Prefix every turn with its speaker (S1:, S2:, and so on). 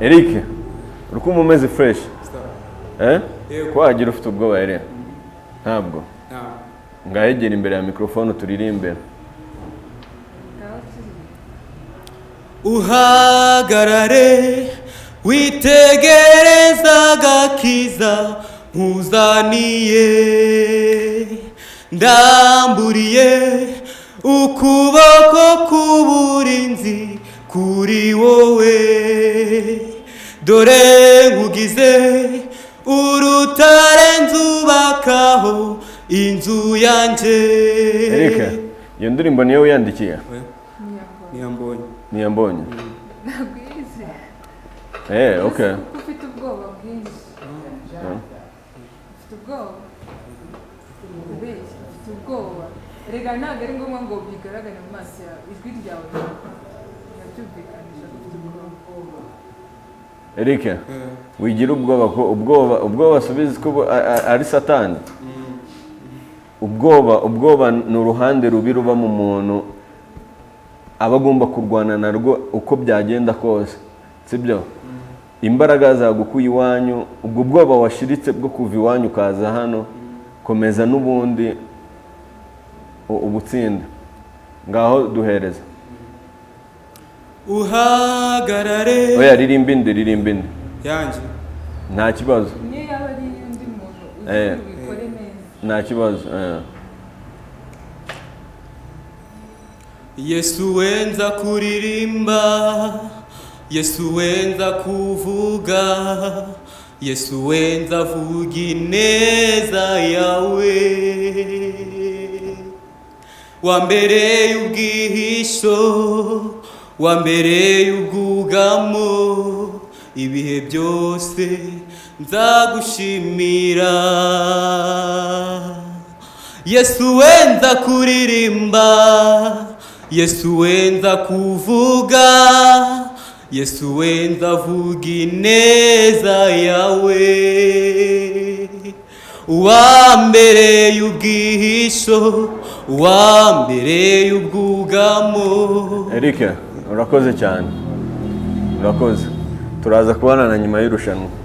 S1: Eric, urukumva umeze fresh? Ko wagira ufite ubwoba Eric? Ntabwo. Ngahegera imbere ya microphone turirimbe.
S2: Uhagarare witegereza agakiza nkuzaniye, ndamburiye ukuboko k'uburinzi kuri wowe, dore nkugize urutare nzubakaho inzu yanje.
S1: Eric, iyo ndirimbo niyo wiyandikiye? Niyambonye.
S3: Nagwize.
S1: Okay.
S3: Ufite ubwoba bwinshi. Ufite ubwoba. Ufite ubwoba. Erega ntabwo ari ngombwa ngo bigaragare mu maso yawe, ijwi ryawe nabyumvikanisha ufite ubwoba.
S1: Eric, wigira ubwoba ko ubwoba subiza ko ari satani. Ubwoba ni uruhande rubi ruba mu muntu aba agomba kurwana narwo uko byagenda kose, sibyo? Imbaraga zagukuye iwanyu, ubwo bwoba washiritse bwo kuva iwanyu ukaza hano, komeza n'ubundi ubutsinda. Ngaho duhereza.
S2: Uhagarare.
S1: Oya, ririmba indi
S2: Yanje.
S1: Nta kibazo.
S3: Niyo yaba ari undi muntu ubikore neza.
S1: Nta kibazo.
S2: Yesu wenza kuririmba, Yesu wenza kuvuga, Yesu wenza vuga ineza yawe, wambereye ubwihisho, wambereye ubwugamo, ibihe byose nzagushimira. Yesu wenza kuririmba, Yesu wenza kuvuga, Yesu wenza vuga ineza yawe, wambereye ubwihisho, wambereye ubwugamo.
S1: Eric, urakoze cyane. Urakoze. Turaza kubana na nyuma y'irushanwa.